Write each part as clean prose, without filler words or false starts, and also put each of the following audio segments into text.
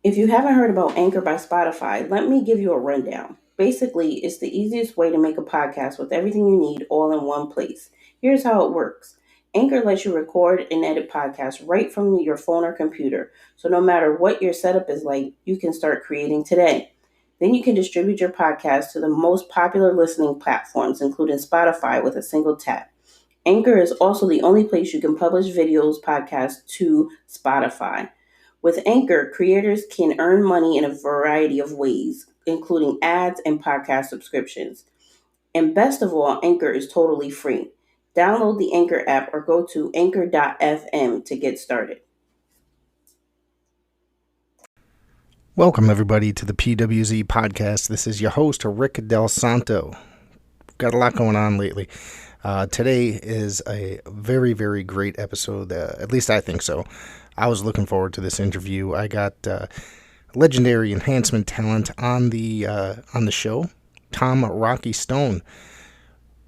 If you haven't heard about Anchor by Spotify, let me give you a rundown. Basically, it's the easiest way to make a podcast with everything you need all in one place. Here's how it works. Anchor lets you record and edit podcasts right from your phone or computer. So no matter what your setup is like, you can start creating today. Then you can distribute your podcast to the most popular listening platforms, including Spotify, with a single tap. Anchor is also the only place you can publish videos, podcasts to Spotify. With Anchor, creators can earn money in a variety of ways, including ads and podcast subscriptions. And best of all, Anchor is totally free. Download the Anchor app or go to anchor.fm to get started. Welcome, everybody, to the PWZ podcast. This is your host, Rick Del Santo. Got a lot going on lately. Today is a very, very great episode. At least I think so. I was looking forward to this interview. I got legendary enhancement talent on the show, Tom Rocky Stone.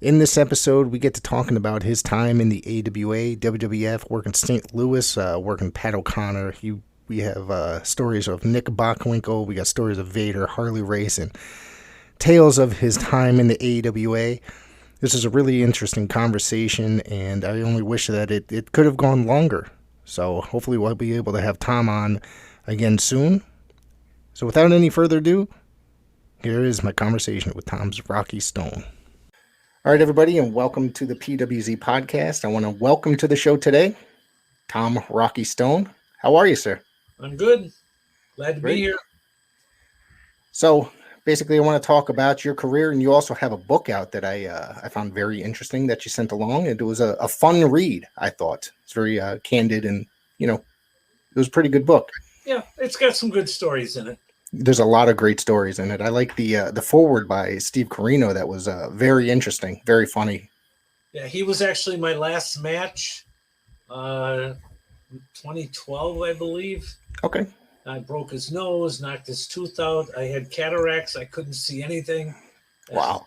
In this episode, we get to talking about his time in the AWA, WWF, working St. Louis, working Pat O'Connor. We have stories of Nick Bockwinkel. We got stories of Vader, Harley Race, and tales of his time in the AWA. This is a really interesting conversation, and I only wish that it could have gone longer. So hopefully we'll be able to have Tom on again soon. So without any further ado, here is my conversation with Tom's Rocky Stone. All right, everybody, and welcome to the PWZ podcast. I want to welcome to the show today, Tom Rocky Stone. How are you, sir? I'm good. Glad to be here. So basically, I want to talk about your career, and you also have a book out that I found very interesting that you sent along, and it was a fun read, I thought. It's very candid, and, it was a pretty good book. Yeah, it's got some good stories in it. There's a lot of great stories in it. I like the foreword by Steve Corino. That was very interesting, very funny. Yeah, he was actually my last match, 2012, I believe. Okay. I broke his nose, knocked his tooth out. I had cataracts. I couldn't see anything. Wow.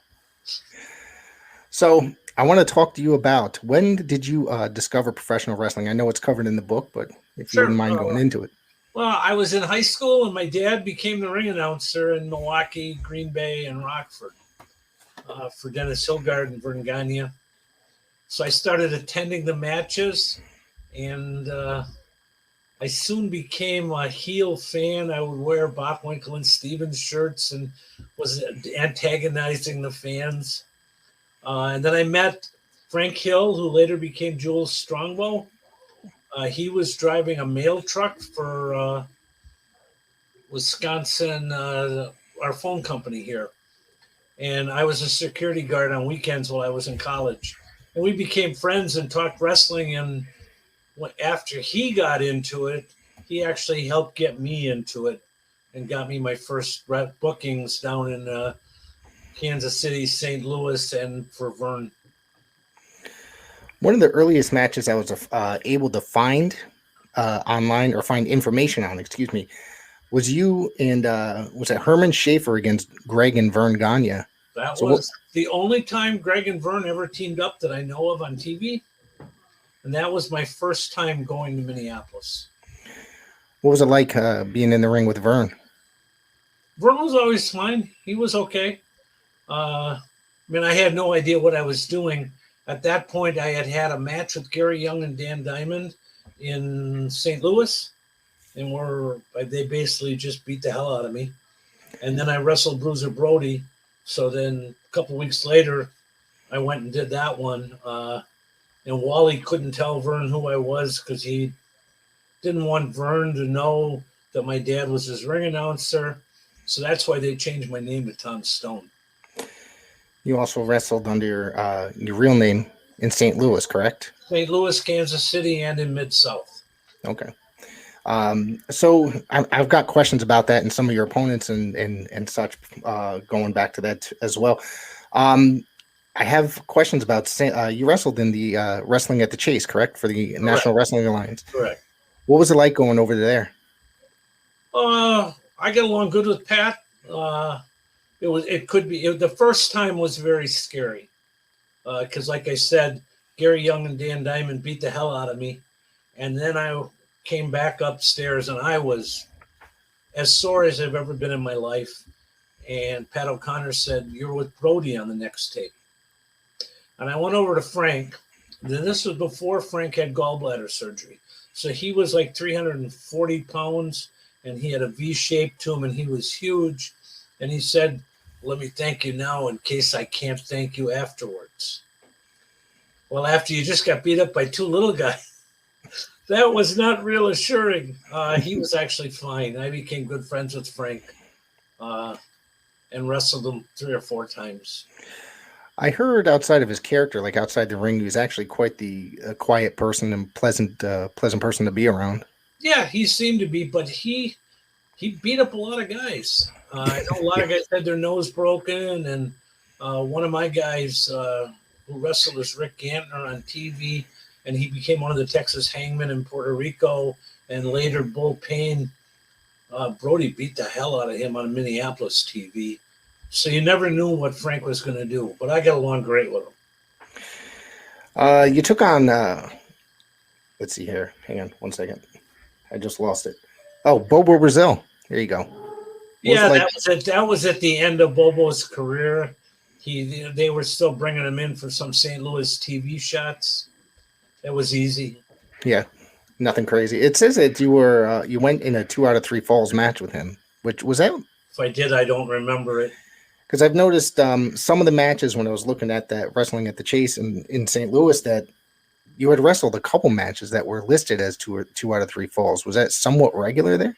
So I want to talk to you about, when did you discover professional wrestling? I know it's covered in the book, but if you wouldn't mind going into it. Well, I was in high school, and my dad became the ring announcer in Milwaukee, Green Bay, and Rockford for Dennis Hilgard and Vern Gagne. So I started attending the matches, and I soon became a heel fan. I would wear Bockwinkel and Stevens shirts and was antagonizing the fans. And then I met Frank Hill, who later became Jules Strongbow. He was driving a mail truck for Wisconsin, our phone company here. And I was a security guard on weekends while I was in college. And we became friends and talked wrestling. And after he got into it, he actually helped get me into it and got me my first bookings down in Kansas City, St. Louis, and for Vern. One of the earliest matches I was able to find online, or find information on, was you and was it Herman Schaefer against Greg and Vern Gagne? That was the only time Greg and Vern ever teamed up that I know of on TV. And that was my first time going to Minneapolis. What was it like being in the ring with Vern? Vern was always fine. He was okay. I had no idea what I was doing. At that point, I had a match with Gary Young and Dan Diamond in St. Louis. And they basically just beat the hell out of me. And then I wrestled Bruiser Brody. So then a couple weeks later, I went and did that one. And Wally couldn't tell Vern who I was because he didn't want Vern to know that my dad was his ring announcer. So that's why they changed my name to Tom Stone. You also wrestled under your real name in St. Louis, correct? St. Louis, Kansas City, and in Mid-South. Okay. So I've got questions about that and some of your opponents and such, going back to that as well. I have questions about, you wrestled in the Wrestling at the Chase, correct? For the National Wrestling Alliance. Correct. What was it like going over there? I got along good with Pat. The first time was very scary. Because like I said, Gary Young and Dan Diamond beat the hell out of me. And then I came back upstairs and I was as sore as I've ever been in my life. And Pat O'Connor said, "You're with Brody on the next tape." And I went over to Frank. This was before Frank had gallbladder surgery. So he was like 340 pounds, and he had a V shape to him, and he was huge. And he said, "Let me thank you now in case I can't thank you afterwards." Well, after you just got beat up by two little guys, that was not real assuring. He was actually fine. I became good friends with Frank and wrestled him 3 or 4 times. I heard outside of his character, like outside the ring, he was actually quite the quiet person and pleasant person to be around. Yeah, he seemed to be, but he beat up a lot of guys. I know a lot of guys had their nose broken, and one of my guys who wrestled is Rick Gantner on TV, and he became one of the Texas Hangmen in Puerto Rico, and later Bull Payne. Brody beat the hell out of him on Minneapolis TV. So you never knew what Frank was going to do, but I got along great with him. You took on, let's see here. Hang on 1 second. I just lost it. Oh, Bobo Brazil. There you go. Yeah, that was at the end of Bobo's career. They were still bringing him in for some St. Louis TV shots. That was easy. Yeah, nothing crazy. It says that you were you went in a 2 out of 3 falls match with him. Which was that? If I did, I don't remember it. Because I've noticed some of the matches when I was looking at that wrestling at the Chase in St. Louis that you had wrestled a couple matches that were listed as 2 out of 3 falls. Was that somewhat regular there?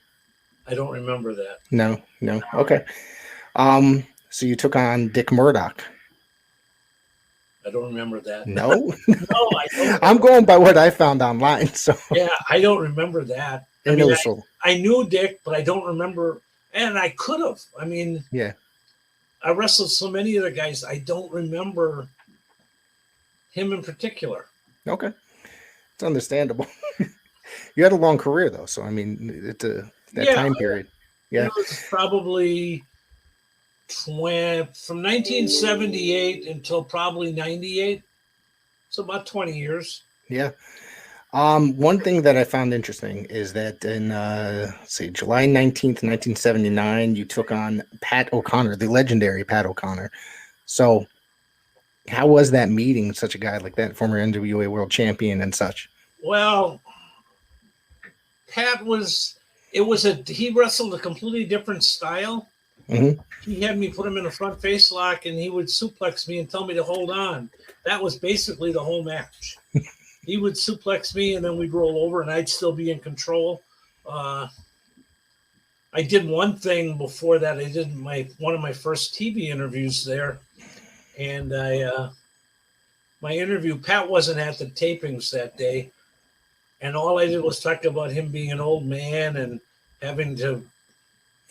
I don't remember that. No. Okay. So you took on Dick Murdoch. I don't remember that. No? No, I don't. I'm going by what I found online. So yeah, I don't remember that. I knew Dick, but I don't remember. And I could have. I mean, yeah. I wrestled so many other guys. I don't remember him in particular. Okay. It's understandable. You had a long career, though. So, I mean, that time period. Yeah. It was probably from 1978 until probably 98. So about 20 years. Yeah. One thing that I found interesting is that in July 19th, 1979, you took on Pat O'Connor, the legendary Pat O'Connor. So how was that meeting such a guy like that, former NWA world champion and such? Well, Pat he wrestled a completely different style. Mm-hmm. He had me put him in a front face lock, and he would suplex me and tell me to hold on. That was basically the whole match. He would suplex me, and then we'd roll over, and I'd still be in control. I did one thing before that. I did one of my first TV interviews there, and my interview, Pat wasn't at the tapings that day, and all I did was talk about him being an old man and having to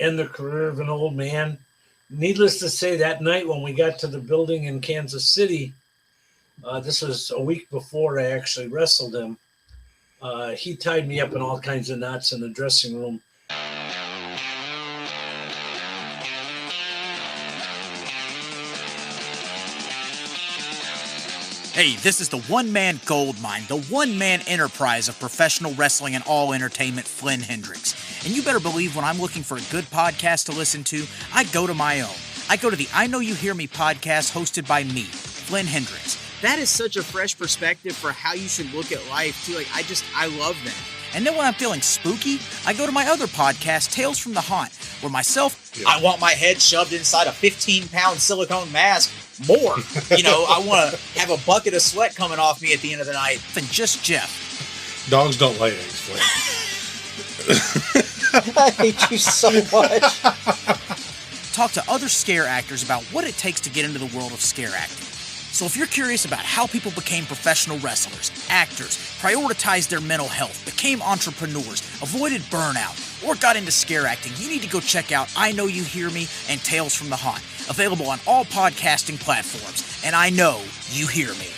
end the career of an old man. Needless to say, that night when we got to the building in Kansas City, this was a week before I actually wrestled him. He tied me up in all kinds of knots in the dressing room. Hey, this is the one-man gold mine, the one-man enterprise of professional wrestling and all entertainment, Flynn Hendricks. And you better believe when I'm looking for a good podcast to listen to, I go to my own. I go to the I Know You Hear Me podcast hosted by me, Flynn Hendricks. That is such a fresh perspective for how you should look at life, too. I love that. And then when I'm feeling spooky, I go to my other podcast, Tales from the Haunt, where I want my head shoved inside a 15-pound silicone mask. More. I want to have a bucket of sweat coming off me at the end of the night than just Jeff. Dogs don't lay eggs, Flynn. I hate you so much. Talk to other scare actors about what it takes to get into the world of scare acting. So if you're curious about how people became professional wrestlers, actors, prioritized their mental health, became entrepreneurs, avoided burnout, or got into scare acting, you need to go check out I Know You Hear Me and Tales from the Haunt, available on all podcasting platforms. And I know you hear me.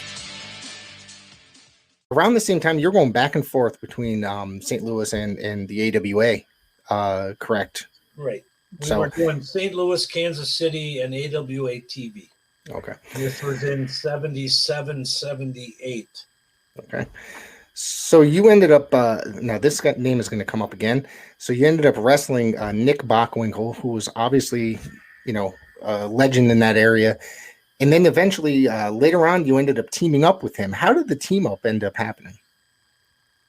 Around the same time, you're going back and forth between St. Louis and the AWA, correct? Right. We were doing St. Louis, Kansas City, and AWA TV. Okay. This was in 77, 78. Okay. So you ended up now this name is going to come up again. So you ended up wrestling Nick Bockwinkel, who was obviously, a legend in that area. And then eventually, later on, you ended up teaming up with him. How did the team up end up happening?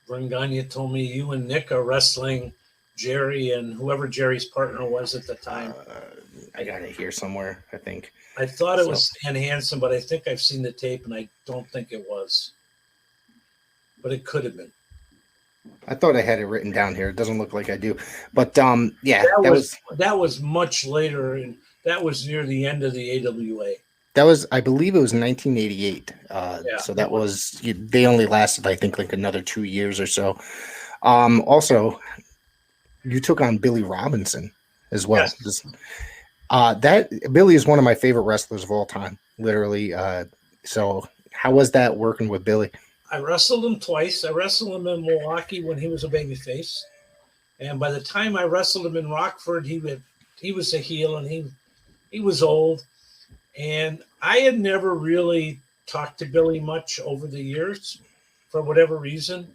Vern Gagne told me you and Nick are wrestling Jerry and whoever Jerry's partner was at the time. I got it here somewhere, I think. I thought it was Stan Hansen, but I think I've seen the tape, and I don't think it was. But it could have been. I thought I had it written down here. It doesn't look like I do. But, yeah. That was much later, and that was near the end of the AWA. That was, I believe it was 1988. So that was, they only lasted, I think, like another 2 years or so. Also, you took on Billy Robinson as well. Yes. That Billy is one of my favorite wrestlers of all time, literally. So how was that working with Billy? I wrestled him twice. I wrestled him in Milwaukee when he was a babyface. And by the time I wrestled him in Rockford, he was a heel, and he was old. And I had never really talked to Billy much over the years for whatever reason.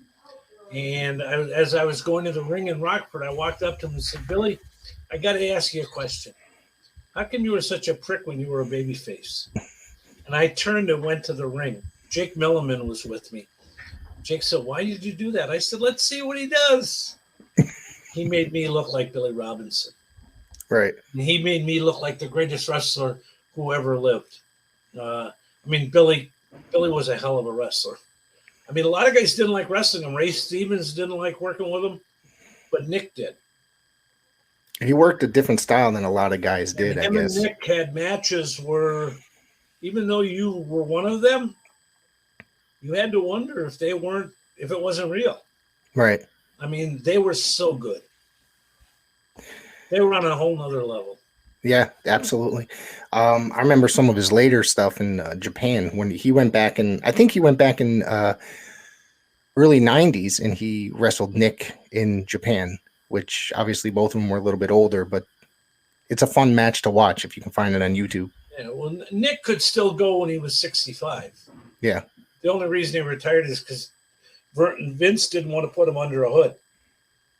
And as I was going to the ring in Rockford, I walked up to him and said, Billy, I got to ask you a question. How come you were such a prick when you were a babyface? And I turned and went to the ring. Jake Milliman was with me. Jake said, why did you do that? I said, let's see what he does. He made me look like Billy Robinson. Right. And he made me look like the greatest wrestler who ever lived. Billy was a hell of a wrestler. I mean, a lot of guys didn't like wrestling him. Ray Stevens didn't like working with him, but Nick did. He worked a different style than a lot of guys did, I guess. And Nick had matches where, even though you were one of them, you had to wonder if it wasn't real. Right. I mean, they were so good. They were on a whole nother level. Yeah, absolutely. I remember some of his later stuff in Japan when he went back in, I think he went back in early 90s, and he wrestled Nick in Japan, which obviously both of them were a little bit older, but it's a fun match to watch if you can find it on YouTube. Yeah, well, Nick could still go when he was 65. Yeah. The only reason he retired is because Vince didn't want to put him under a hood.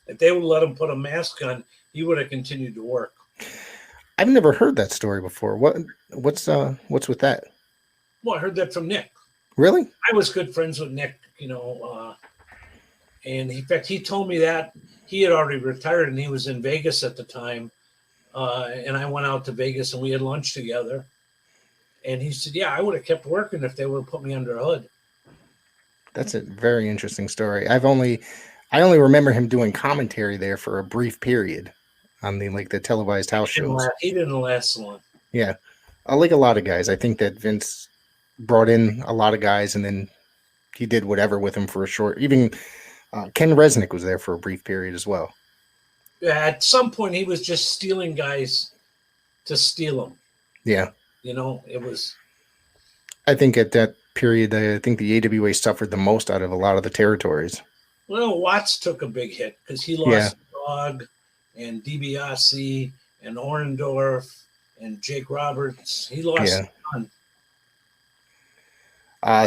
If they would let him put a mask on, he would have continued to work. I've never heard that story before. What's with that? Well, I heard that from Nick. Really? I was good friends with Nick, and in fact, he told me that he had already retired and he was in Vegas at the time. And I went out to Vegas and we had lunch together. And he said, yeah, I would have kept working if they would have put me under a hood. That's a very interesting story. I only remember him doing commentary there for a brief period on the televised house shows. He didn't last long. Yeah. Like a lot of guys. I think that Vince brought in a lot of guys and then he did whatever with them for a short. Even Ken Resnick was there for a brief period as well. At some point, he was just stealing guys to steal them. Yeah. It was. I think at that period, I think the AWA suffered the most out of a lot of the territories. Well, Watts took a big hit because he lost Dog and DiBiase and Orndorff and Jake Roberts. He lost a ton.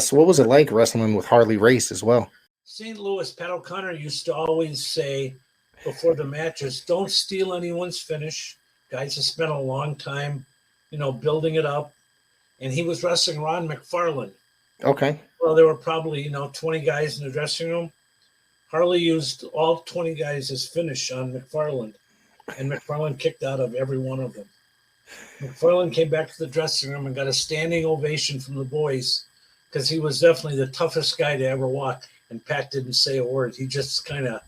So what was it like wrestling with Harley Race as well? St. Louis, Pat O'Connor used to always say before the matches, don't steal anyone's finish. Guys have spent a long time, building it up. And he was wrestling Ron McFarland. Okay. Well, there were probably, 20 guys in the dressing room. Harley used all 20 guys as finish on McFarland. And McFarland kicked out of every one of them. McFarland came back to the dressing room and got a standing ovation from the boys because he was definitely the toughest guy to ever walk. And Pat didn't say a word. He just kind of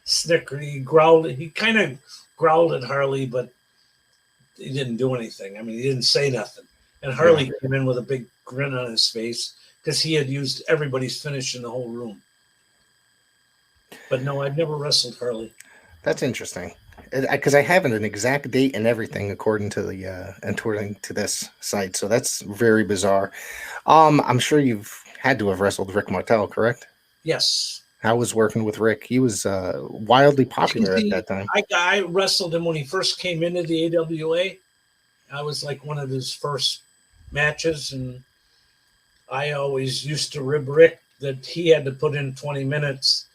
snickered. He growled. He kind of growled at Harley, but he didn't do anything. I mean, he didn't say nothing. And Harley came in with a big grin on his face because he had used everybody's finish in the whole room. But no, I've never wrestled Harley. That's interesting. Because I have an exact date and everything according to this site. So that's very bizarre. I'm sure you've had to have wrestled Rick Martel, correct? Yes. How was working with Rick? He was wildly popular at that time. I wrestled him when he first came into the AWA. I was like one of his first matches, and I always used to rib Rick that he had to put in 20 minutes,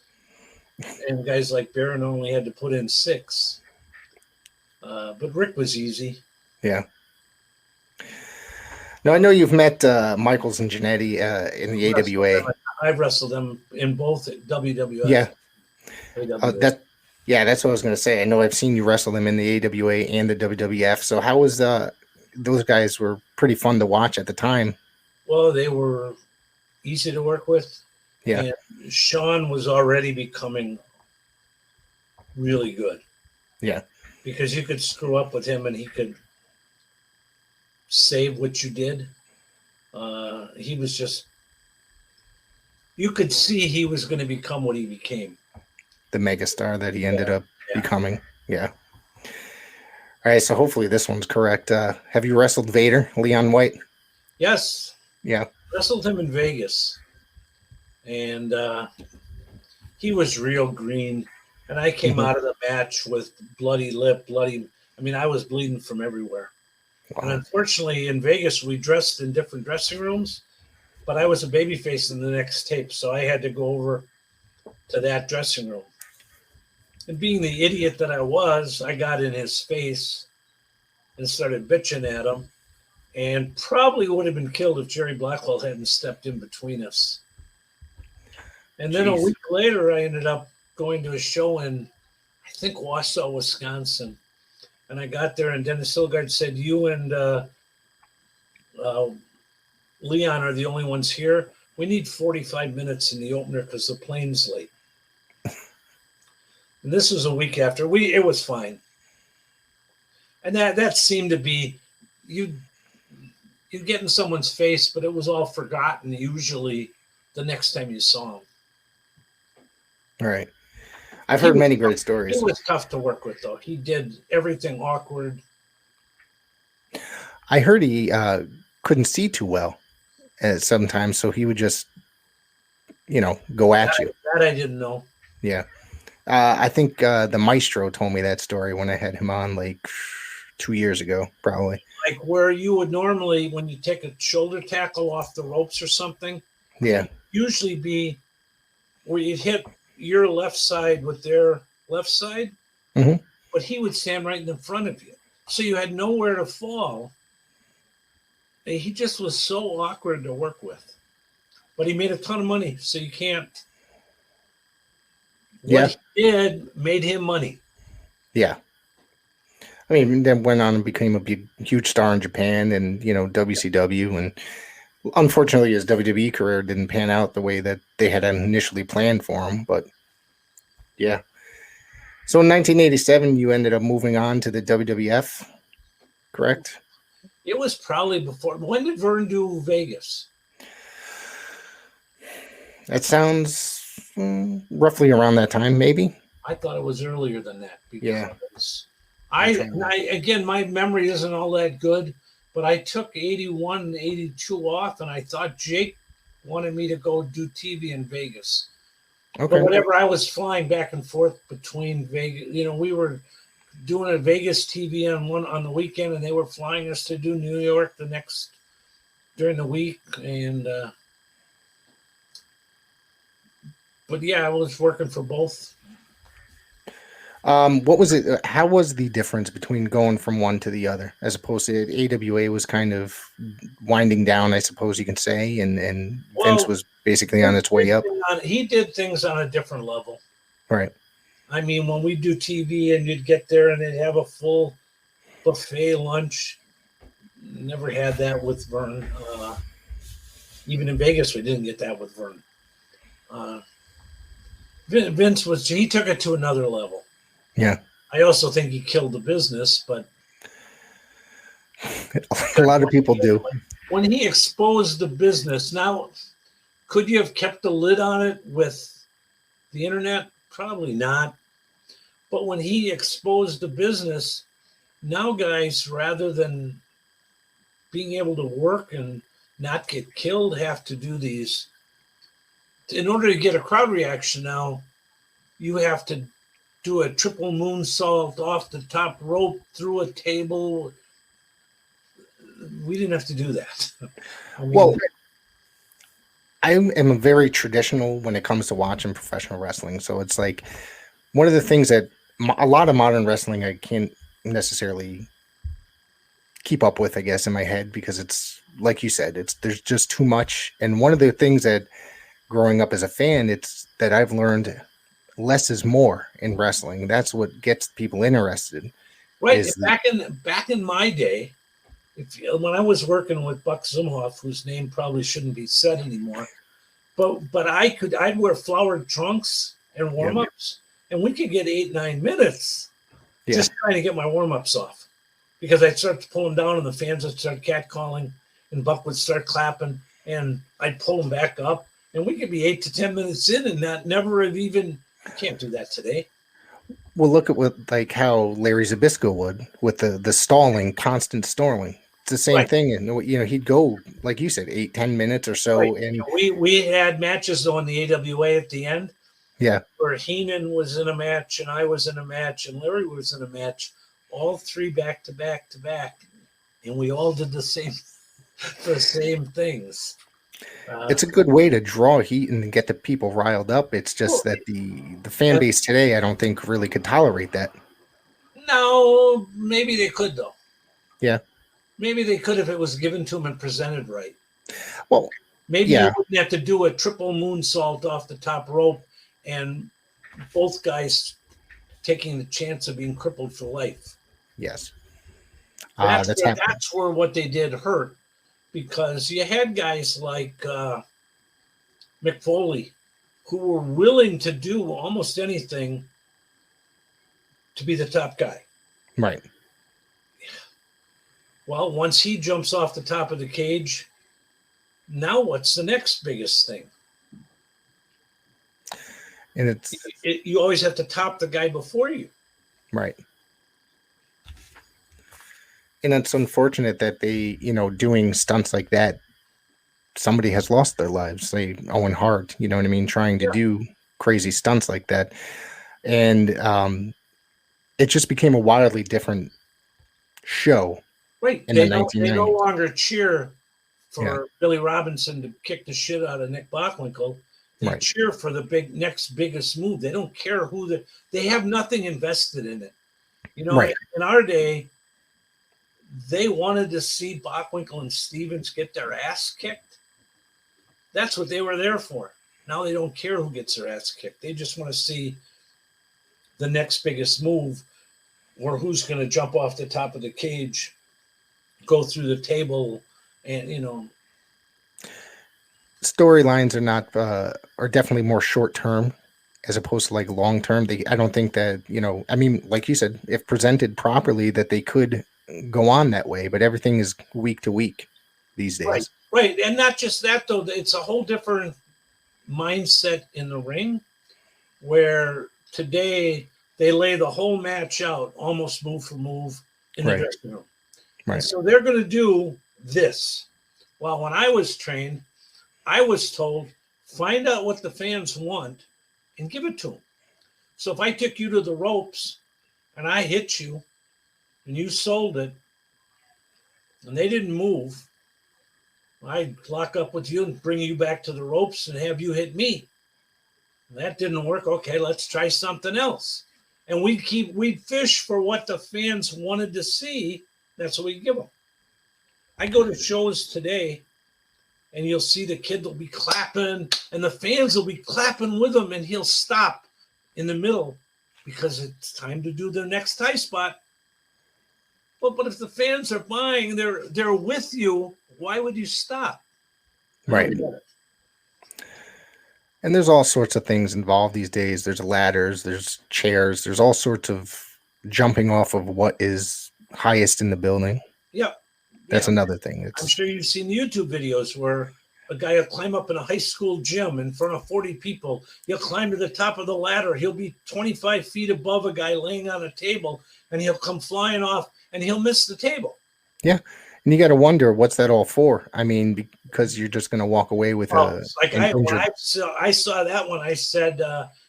and guys like Barron only had to put in 6. But Rick was easy. Yeah. Now, I know you've met Michaels and Jannetty in the AWA. I've wrestled them in both WWF. Yeah. AWA. That's what I was going to say. I know I've seen you wrestle them in the AWA and the WWF. So how was those guys were pretty fun to watch at the time. Well, they were easy to work with. Yeah. And Sean was already becoming really good. Yeah. Because you could screw up with him and he could save what you did. He was just, you could see he was going to become what he became. The megastar that he ended up becoming. Yeah. All right. So hopefully this one's correct. Have you wrestled Vader, Leon White? Yes. Yeah. Wrestled him in Vegas. And he was real green. And I came out of the match with bloody lip, I was bleeding from everywhere. Wow. And unfortunately, in Vegas, we dressed in different dressing rooms, but I was a babyface in the next tape, so I had to go over to that dressing room. And being the idiot that I was, I got in his face and started bitching at him, and probably would have been killed if Jerry Blackwell hadn't stepped in between us. And then a week later, I ended up going to a show in, I think, Wausau, Wisconsin. And I got there, and Dennis Hilgard said, you and Leon are the only ones here. We need 45 minutes in the opener because the plane's late. And this was a week after. It was fine. And that seemed to be, you get in someone's face, but it was all forgotten usually the next time you saw him. All right. I've heard many great stories. It was tough to work with, though. He did everything awkward. I heard he couldn't see too well sometimes, so he would just, go at you. That I didn't know. Yeah. I think the Maestro told me that story when I had him on like 2 years ago, probably. Like where you would normally, when you take a shoulder tackle off the ropes or something, usually be where you'd hit your left side with their left side, but he would stand right in front of you. So you had nowhere to fall. And he just was so awkward to work with. But he made a ton of money, so you can't. What he did made him money. Yeah. I mean, then went on and became a huge star in Japan and, WCW. And unfortunately, his WWE career didn't pan out the way that they had initially planned for him. But, yeah. So in 1987, you ended up moving on to the WWF, correct? It was probably before. When did Vern do Vegas? That sounds roughly around that time, maybe. I thought it was earlier than that. Because I again, my memory isn't all that good, but I took 81 and 82 off, and I thought Jake wanted me to go do TV in Vegas. Okay. But whatever, I was flying back and forth between Vegas. We were doing a Vegas TV on the weekend, and they were flying us to do New York during the week. And but yeah, I was working for both. What was it? How was the difference between going from one to the other, as opposed to AWA was kind of winding down, I suppose you can say, and Vince was basically on its way up? He did things on a different level. Right. I mean, when we do TV and you'd get there and they'd have a full buffet lunch, never had that with Vern. Even in Vegas, we didn't get that with Vern. Vince he took it to another level. Yeah. I also think he killed the business, but a lot of people do. When he exposed the business, now, could you have kept the lid on it with the internet? Probably not. But when he exposed the business, now guys, rather than being able to work and not get killed, have to do these. In order to get a crowd reaction now, you have to do a triple moonsault off the top rope through a table. We didn't have to do that. I am very traditional when it comes to watching professional wrestling. So it's like one of the things that a lot of modern wrestling I can't necessarily keep up with, I guess, in my head because it's like you said, there's just too much. And one of the things that growing up as a fan, it's that I've learned less is more in wrestling. That's what gets people interested. Right. Is Back in my day, when I was working with Buck Zumhoff, whose name probably shouldn't be said anymore, but I'd wear flowered trunks and warm ups, and we could get 8-9 minutes just trying to get my warm ups off, because I'd start to pull them down, and the fans would start catcalling, and Buck would start clapping, and I'd pull them back up, and we could be 8 to 10 minutes in, and that never have even. You can't do that today. Well, look at what like how Larry Zbyszko would with the stalling, constant stalling. It's the same thing, and he'd go like you said, 8-10 minutes or so, and we had matches though in the AWA at the end. Yeah, where Heenan was in a match, and I was in a match, and Larry was in a match, all three back to back to back, and we all did the same things. It's a good way to draw heat and get the people riled up. It's just that the fan base today, I don't think really could tolerate that. No, maybe they could though. Yeah, maybe they could if it was given to them and presented right. Well, maybe you wouldn't have to do a triple moonsault off the top rope, and both guys taking the chance of being crippled for life. Yes, that's where what they did hurt. Because you had guys like Mick Foley who were willing to do almost anything to be the top guy. Right. Well, once he jumps off the top of the cage, now what's the next biggest thing? And you always have to top the guy before you. Right. And it's unfortunate that they, doing stunts like that, somebody has lost their lives. Say Owen Hart, you know what I mean, trying to do crazy stunts like that. And it just became a wildly different show. Right. They no longer cheer for Billy Robinson to kick the shit out of Nick Bockwinkel. They cheer for the next biggest move. They don't care who they have nothing invested in it. In our day, they wanted to see Bockwinkel and Stevens get their ass kicked. That's what they were there for. Now they don't care who gets their ass kicked. They just want to see the next biggest move, or who's going to jump off the top of the cage, go through the table, and storylines are definitely more short term as opposed to like long term. I don't think that I mean, like you said, if presented properly, that they could go on that way, but everything is week to week these days. Right. And not just that though, it's a whole different mindset in the ring, where today they lay the whole match out almost move for move in the dressing room. Right. And so they're going to do this. Well, when I was trained, I was told, find out what the fans want and give it to them. So if I took you to the ropes and I hit you, and you sold it, and they didn't move, I'd lock up with you and bring you back to the ropes and have you hit me. And that didn't work. Okay, let's try something else. And we'd fish for what the fans wanted to see. That's what we give them. I go to shows today, and you'll see the kid will be clapping, and the fans will be clapping with him, and he'll stop in the middle because it's time to do their next tie spot. But if the fans are buying, they're with you, why would you stop? Right. And there's all sorts of things involved these days. There's ladders, there's chairs, there's all sorts of jumping off of what is highest in the building. Yeah. That's another thing. I'm sure you've seen YouTube videos where a guy will climb up in a high school gym in front of 40 people. He'll climb to the top of the ladder. He'll be 25 feet above a guy laying on a table, and he'll come flying off, and he'll miss the table. Yeah. And you got to wonder, what's that all for? I mean, because you're just going to walk away with when I saw that one, I said,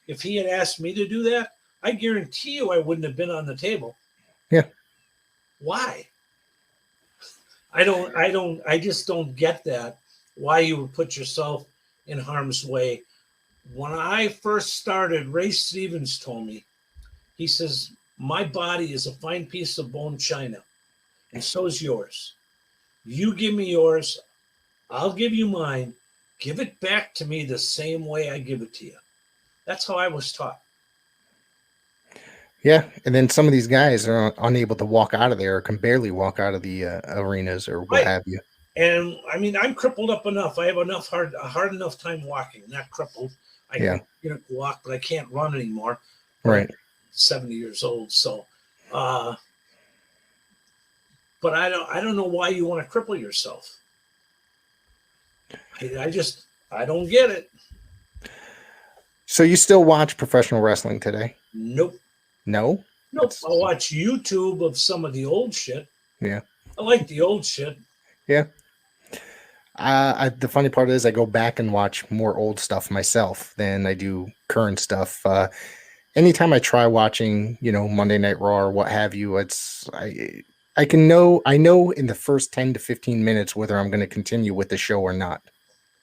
if he had asked me to do that, I guarantee you I wouldn't have been on the table. Yeah. Why? I just don't get that. Why you would put yourself in harm's way. When I first started, Ray Stevens told me, he says, my body is a fine piece of bone china, and so is yours. You give me yours, I'll give you mine. Give it back to me the same way I give it to you. That's how I was taught. Yeah, and then some of these guys are unable to walk out of there or can barely walk out of the arenas or what have you. And I mean, I'm crippled up enough. I have a hard enough time walking, not crippled. I can walk, but I can't run anymore. Right. 70 years old. So, but I don't know why you want to cripple yourself. I don't get it. So you still watch professional wrestling today? Nope. No? Nope. I'll watch YouTube of some of the old shit. Yeah. I like the old shit. Yeah. The funny part is I go back and watch more old stuff myself than I do current stuff. Anytime I try watching, Monday Night Raw or what have you, I know in the first 10 to 15 minutes whether I'm going to continue with the show or not.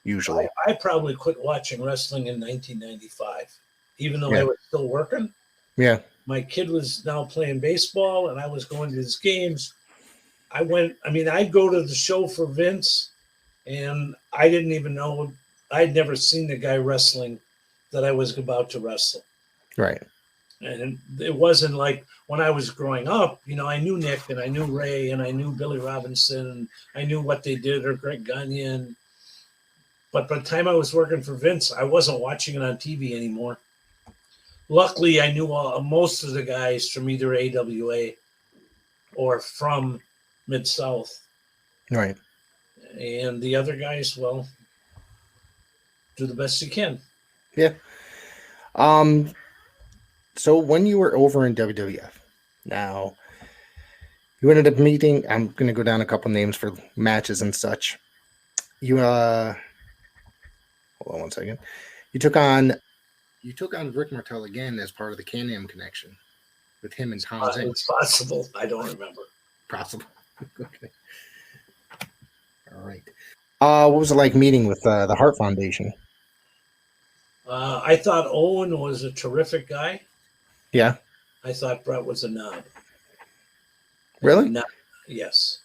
Usually. I probably quit watching wrestling in 1995, even though I was still working. Yeah. My kid was now playing baseball and I was going to his games. I'd go to the show for Vince and I didn't even know, I'd never seen the guy wrestling that I was about to wrestle. Right. And it wasn't like when I was growing up, I knew Nick and I knew Ray and I knew Billy Robinson and I knew what they did or Greg Gagne. But by the time I was working for Vince, I wasn't watching it on TV anymore. Luckily, I knew most of the guys from either AWA or from Mid-South. Right. And the other guys, well, do the best you can. Yeah. So when you were over in WWF, now you ended up meeting, I'm going to go down a couple names for matches and such. You, hold on one second. You took on Rick Martel again as part of the Can-Am connection with him and Tom Zink. It's possible. I don't remember. Possible. Okay. All right. What was it like meeting with the Hart Foundation? I thought Owen was a terrific guy. Yeah. I thought Brett was a knob. Really? Yes.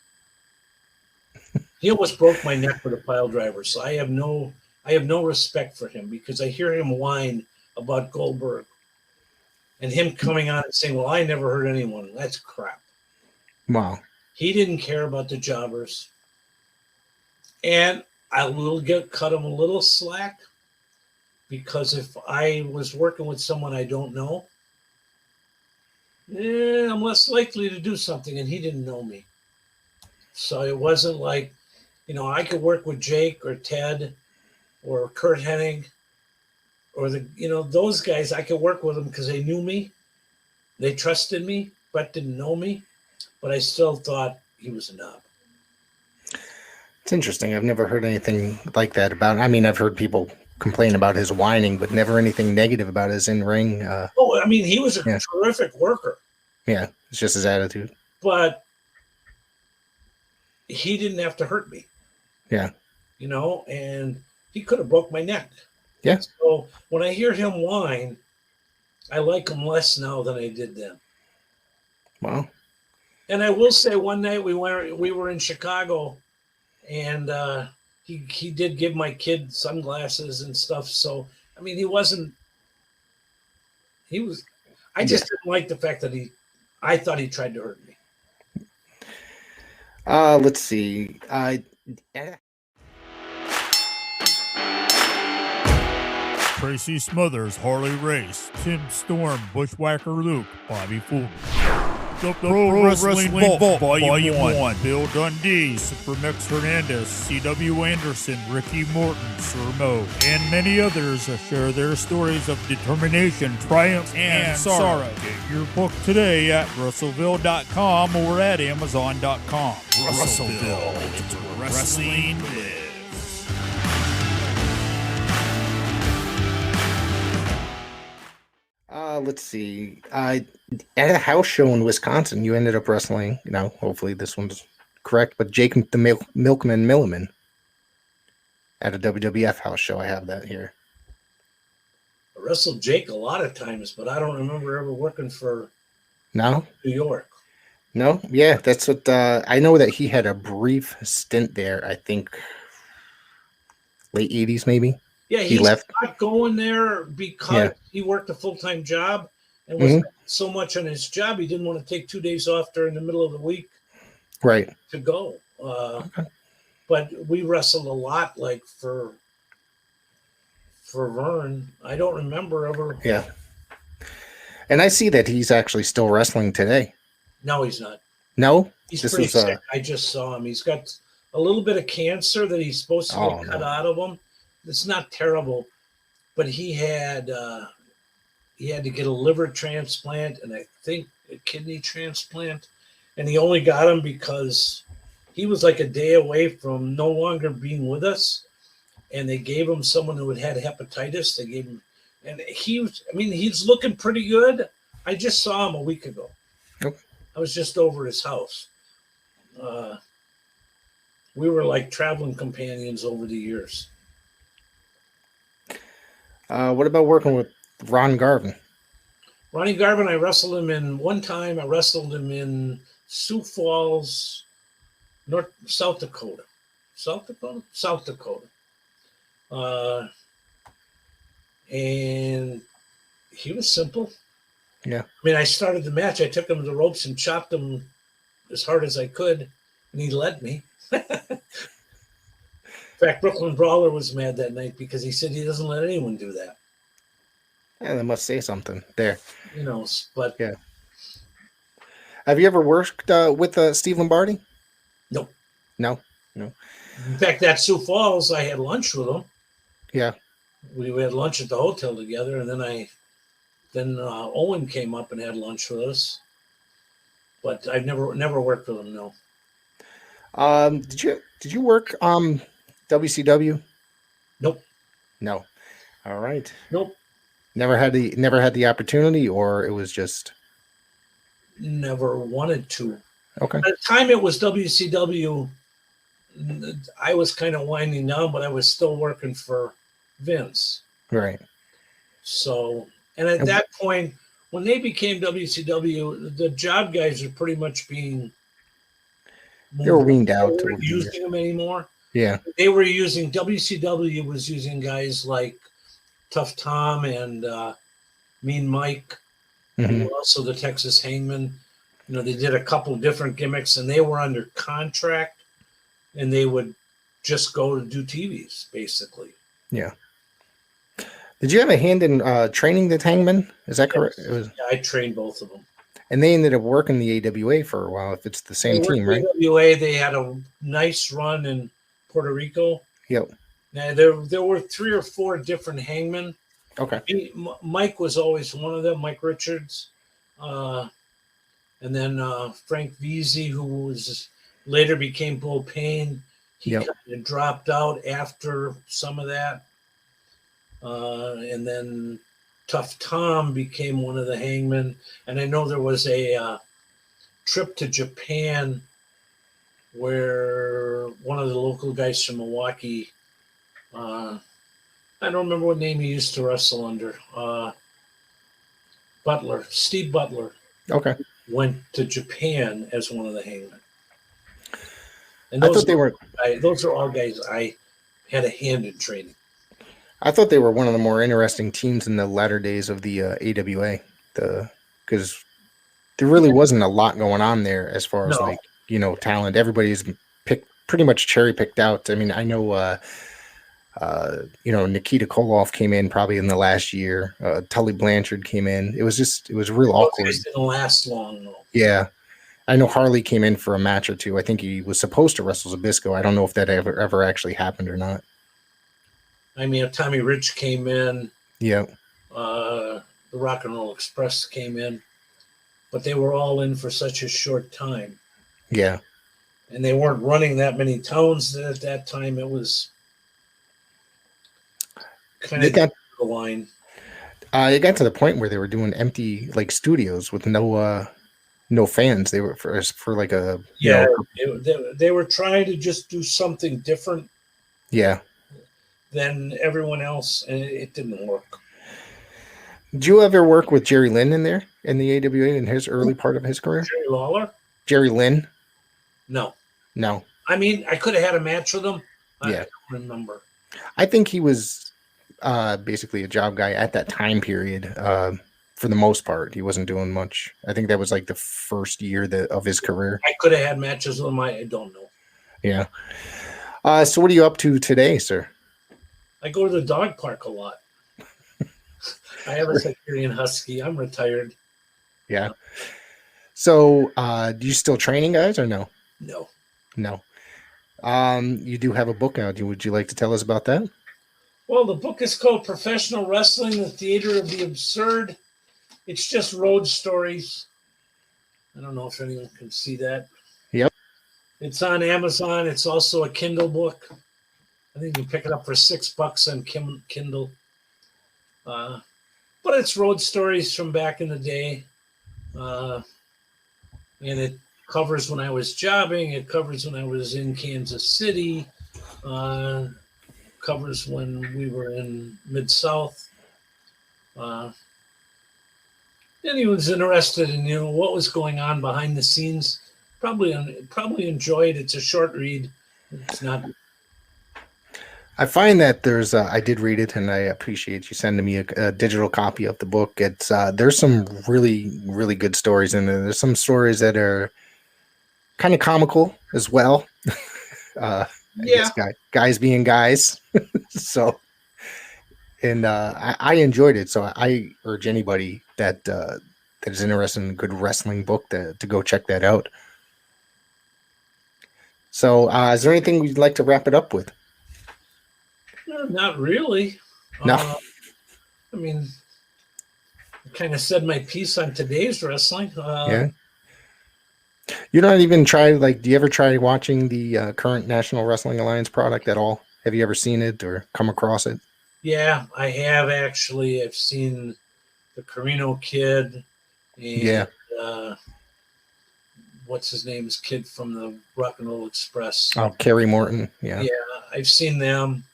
He almost broke my neck with a pile driver, so I have no respect for him because I hear him whine about Goldberg and him coming on and saying, well, I never hurt anyone. That's crap. Wow. He didn't care about the jobbers. And I will cut him a little slack because if I was working with someone I don't know, I'm less likely to do something, and he didn't know me. So it wasn't like, I could work with Jake or Ted or Kurt Hennig or those guys. I could work with them because they knew me. They trusted me. Brett didn't know me, but I still thought he was a knob. It's interesting. I've never heard anything like that about him. I mean, I've heard people complain about his whining, but never anything negative about his in-ring. He was a terrific worker. Yeah, it's just his attitude. But he didn't have to hurt me. Yeah. And he could have broke my neck. Yeah. So when I hear him whine, I like him less now than I did then. Wow. And I will say one night we were in Chicago and he did give my kid sunglasses and stuff. So, I just didn't like the fact that I thought he tried to hurt me. Let's see. Tracy Smothers, Harley Race, Tim Storm, Bushwhacker Luke, Bobby Fulton. The Pro Wrestling Vault, Volume 1. Bill Dundee, Supermex Hernandez, C.W. Anderson, Ricky Morton, Sir Mo, and many others share their stories of determination, triumph, and sorrow. Get your book today at Russellville.com or at Amazon.com. Russellville, it's where wrestling lives. Let's see. At a house show in Wisconsin, you ended up wrestling. Hopefully this one's correct, but Jake the Milkman Milliman. at a WWF house show. I have that here. I wrestled Jake a lot of times, but I don't remember ever working for No? New York. No? Yeah, that's what I know that he had a brief stint there, I think late 80s maybe. Yeah, He he's left. not going there because he worked a full-time job and was so much on his job he didn't want to take 2 days off during the middle of the week Right. to go. But we wrestled a lot, like for Vern. I don't remember ever. Yeah. And I see that he's actually still wrestling today. No, he's not. No? He's pretty sick. I just saw him. He's got a little bit of cancer that he's supposed to get cut out of him. It's not terrible, but he had to get a liver transplant and I think a kidney transplant, and he only got him because he was like a day away from no longer being with us, and they gave him someone who had hepatitis. They gave him, and he's looking pretty good. I just saw him a week ago. Nope. I was just over his house. We were like traveling companions over the years. What about working with Ron Garvin? Ronnie Garvin, I wrestled him in one time. I wrestled him in Sioux Falls, South Dakota. South Dakota. And he was simple. Yeah. I mean, I started the match. I took him to the ropes and chopped him as hard as I could, and he led me. In fact, Brooklyn Brawler was mad that night because he said he doesn't let anyone do that. Yeah, they must say something there. But yeah. Have you ever worked with Steve Lombardi? No. No. In fact, at Sioux Falls, I had lunch with him. Yeah. We had lunch at the hotel together, and then Owen came up and had lunch with us. But I've never worked with him. No. Did you work WCW? Nope. No. All right. Nope. Never had the opportunity, or it was just never wanted to. Okay. At the time it was WCW, I was kind of winding down, but I was still working for Vince. Right. So, and at that point, when they became WCW, the job guys are pretty much being they were weaned out. They weren't using them anymore. Yeah. They were using WCW was using guys like Tough Tom and Mean Mike, and also the Texas Hangman. They did a couple different gimmicks, and they were under contract, and they would just go to do TVs, basically. Yeah. Did you have a hand in training the Hangman? Is that correct? Yeah, I trained both of them. And they ended up working the AWA for a while, if it's the same team, right? AWA, they had a nice run in Puerto Rico. Yep. Now, there were 3 or 4 different hangmen. Okay. Mike was always one of them, Mike Richards. And then Frank Veazey, who later became Bull Payne. He kind of dropped out after some of that. And then Tough Tom became one of the hangmen. And I know there was a trip to Japan where one of the local guys from Milwaukee, I don't remember what name he used to wrestle under, Steve Butler. Okay. Went to Japan as one of the hangmen. And I thought they were. Those are all guys I had a hand in training. I thought they were one of the more interesting teams in the latter days of the AWA, because there really wasn't a lot going on there as far as talent. Everybody's pretty much cherry picked out. I mean, I know Nikita Koloff came in probably in the last year. Tully Blanchard came in. It was real awkward. It didn't last long though. Yeah. I know Harley came in for a match or two. I think he was supposed to wrestle Zbyszko. I don't know if that ever actually happened or not. I mean, Tommy Rich came in. Yeah. The Rock and Roll Express came in, but they were all in for such a short time. Yeah. And they weren't running that many towns at that time. It was kind of the line. It got to the point where they were doing empty studios with no fans. They were for like a they were trying to just do something different. Yeah. than everyone else, and it didn't work. Did you ever work with Jerry Lynn in there in the AWA in his early part of his career? Jerry Lawler? Jerry Lynn? No. No. I mean, I could have had a match with him. Yeah. I don't remember. I think he was basically a job guy at that time period. For the most part, he wasn't doing much. I think that was like the first year of his career. I could have had matches with him. I don't know. Yeah. So what are you up to today, sir? I go to the dog park a lot. I have a Siberian Husky. I'm retired. Yeah. So do you still training guys or no? No. No. You do have a book out. Would you like to tell us about that? Well, the book is called Professional Wrestling, the Theater of the Absurd. It's just road stories. I don't know if anyone can see that. Yep. It's on Amazon. It's also a Kindle book. I think you can pick it up for $6 on Kindle. But it's road stories from back in the day. And it covers when I was jobbing. It covers when I was in Kansas City. Covers when we were in Mid-South. Anyone's interested in what was going on behind the scenes, probably enjoy it. It's a short read. It's not. I find that I did read it, and I appreciate you sending me a digital copy of the book. It's there's some really, really good stories in there. There's some stories that are kind of comical as well. I guess guys being guys. So, and I enjoyed it. So I urge anybody that is interested in a good wrestling book to go check that out. So, is there anything you'd like to wrap it up with? Not really. No. I mean, I kind of said my piece on today's wrestling. Yeah. You don't even try, do you ever try watching the current National Wrestling Alliance product at all? Have you ever seen it or come across it? Yeah, I have actually. I've seen the Corino kid. And, what's his name? His kid from the Rock and Roll Express. Oh, Kerry Morton. Yeah. Yeah, I've seen them.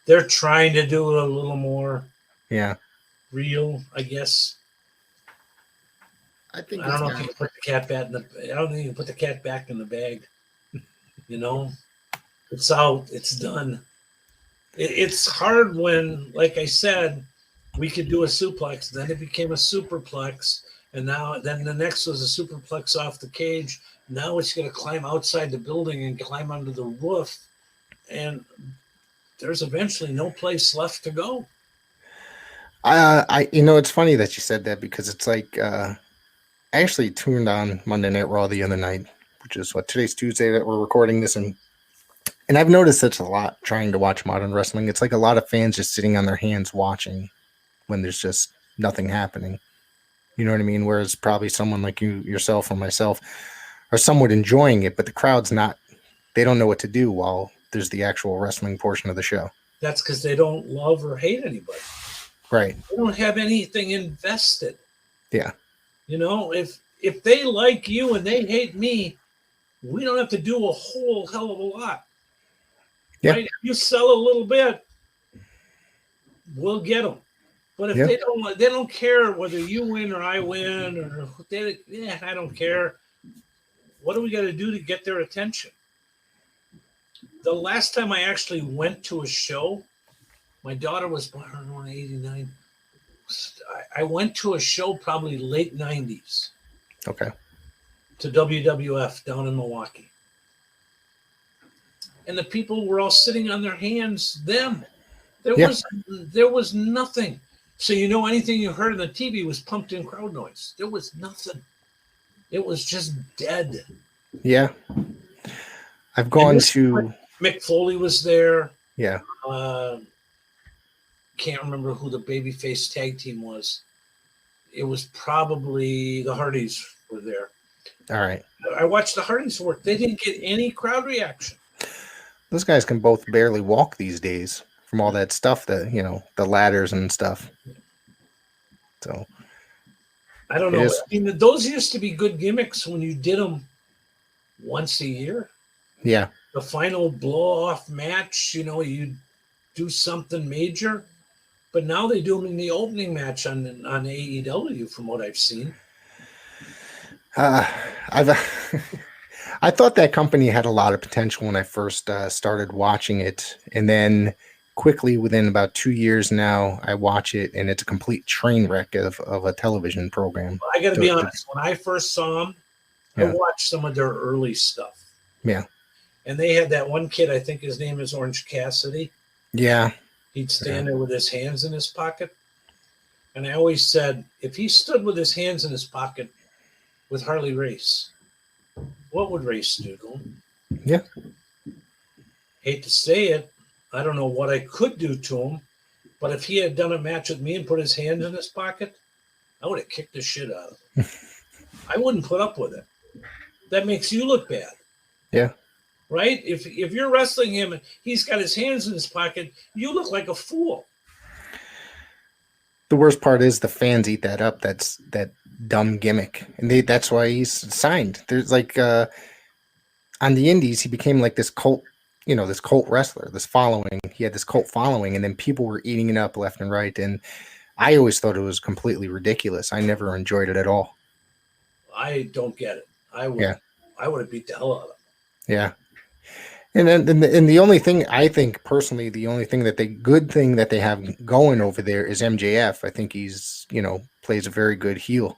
They're trying to do it a little more real, I guess. I don't know if you can put the cat back in I don't think you can put the cat back in the bag. It's out. It's done. It's hard when, like I said, we could do a suplex. Then it became a superplex, and then the next was a superplex off the cage. Now it's going to climb outside the building and climb under the roof, and there's eventually no place left to go. It's funny that you said that, because it's like I actually tuned on Monday Night Raw the other night, which is today's Tuesday that we're recording this, and I've noticed it's a lot trying to watch modern wrestling. It's like a lot of fans just sitting on their hands watching when there's just nothing happening. You know what I mean? Whereas probably someone like yourself or myself are somewhat enjoying it, but the crowd's not. They don't know what to do while there's the actual wrestling portion of the show. That's because they don't love or hate anybody. Right. They don't have anything invested. Yeah. If they like you and they hate me, we don't have to do a whole hell of a lot. Yeah. Right? If you sell a little bit, we'll get them. But if they don't care whether you win or I win, or I don't care. What do we got to do to get their attention? The last time I actually went to a show, my daughter was born in 89. I went to a show probably late 90s. Okay. To WWF down in Milwaukee. And the people were all sitting on their hands then. There was nothing. So anything you heard on the TV was pumped in crowd noise. There was nothing. It was just dead. Yeah. I've gone to... Mick Foley was there. Yeah. Can't remember who the babyface tag team was. It was probably the Hardys were there. All right. I watched the Hardys work. They didn't get any crowd reaction. Those guys can both barely walk these days from all that stuff that, the ladders and stuff. So. I don't know. I mean, those used to be good gimmicks when you did them once a year. Yeah. The final blow-off match, you do something major. But now they do them in the opening match on AEW, from what I've seen. I've I thought that company had a lot of potential when I first started watching it, and then quickly within about 2 years now, I watch it, and it's a complete train wreck of a television program. I got to be honest. When I first saw them, I watched some of their early stuff. Yeah. And they had that one kid, I think his name is Orange Cassidy. Yeah. He'd stand there with his hands in his pocket. And I always said, if he stood with his hands in his pocket with Harley Race, what would Race do to him? Yeah. Hate to say it. I don't know what I could do to him. But if he had done a match with me and put his hands in his pocket, I would have kicked the shit out of him. I wouldn't put up with it. That makes you look bad. Yeah. Right? If you're wrestling him and he's got his hands in his pocket, you look like a fool. The worst part is the fans eat that up. That's that dumb gimmick. And that's why he's signed. There's like on the indies, he became like this cult, this cult wrestler, this following. He had this cult following, and then people were eating it up left and right. And I always thought it was completely ridiculous. I never enjoyed it at all. I don't get it. I would have beat the hell out of him. Yeah. And then the only thing I think personally, good thing that they have going over there is MJF. I think he's, plays a very good heel.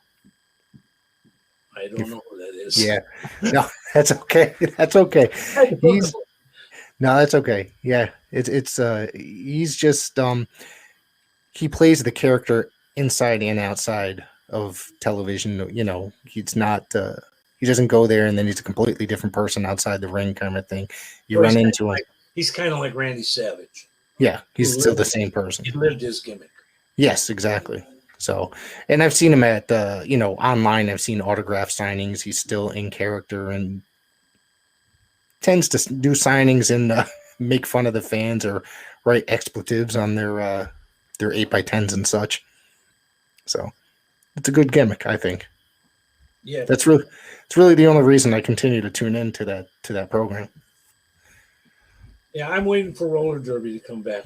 I don't know who that is. Yeah. No, that's okay. That's okay. That's okay. Yeah. He's just, he plays the character inside and outside of television. He's not, he doesn't go there and then he's a completely different person outside the ring kind of thing. You run into him. He's kind of like Randy Savage. Yeah, he's still the same person. He lived his gimmick. Yes, exactly. So, and I've seen him at, online. I've seen autograph signings. He's still in character and tends to do signings and make fun of the fans or write expletives on their 8x10s and such. So, it's a good gimmick, I think. Yeah, it's really the only reason I continue to tune in to that program. Yeah, I'm waiting for roller derby to come back.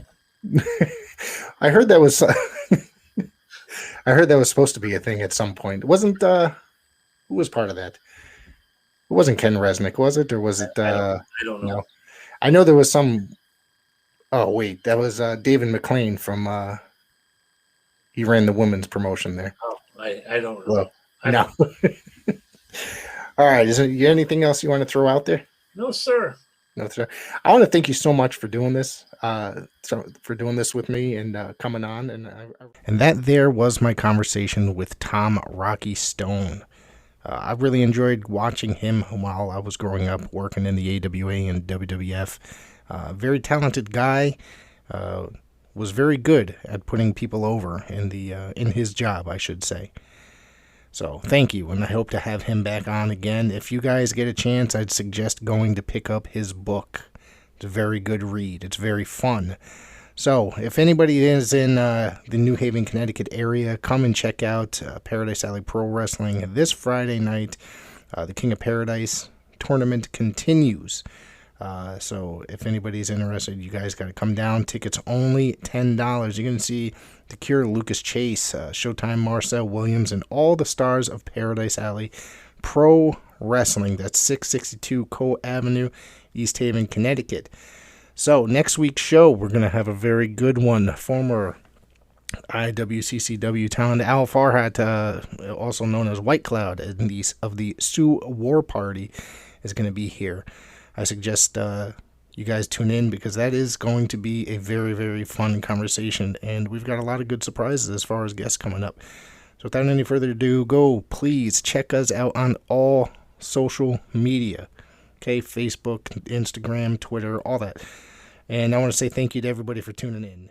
I heard that was supposed to be a thing at some point. It wasn't who was part of that? It wasn't Ken Resnick, was it? Or was it I don't know. No. I know there was some. Oh wait, that was David McLean from he ran the women's promotion there. Oh, I don't know. Well, no. All right. Is there anything else you want to throw out there? No, sir. No, sir. I want to thank you so much for doing this. For doing this with me and coming on. And that there was my conversation with Tom Rocky Stone. I really enjoyed watching him while I was growing up working in the AWA and WWF. Very talented guy. Was very good at putting people over in his job, I should say. So thank you, and I hope to have him back on again. If you guys get a chance, I'd suggest going to pick up his book. It's a very good read. It's very fun. So if anybody is in the New Haven, Connecticut area, come and check out Paradise Alley Pro Wrestling this Friday night. The King of Paradise tournament continues. So if anybody's interested, you guys got to come down. Tickets only $10. You're going to see The Cure, Lucas Chase, Showtime, Marcel Williams, and all the stars of Paradise Alley Pro Wrestling. That's 662 Coe Avenue, East Haven, Connecticut. So next week's show, we're going to have a very good one. Former IWCCW talent Al Farhat, also known as White Cloud, of the Sioux War Party, is going to be here. I suggest you guys tune in because that is going to be a very, very fun conversation, and we've got a lot of good surprises as far as guests coming up. So without any further ado, please check us out on all social media. Okay, Facebook, Instagram, Twitter, all that. And I want to say thank you to everybody for tuning in.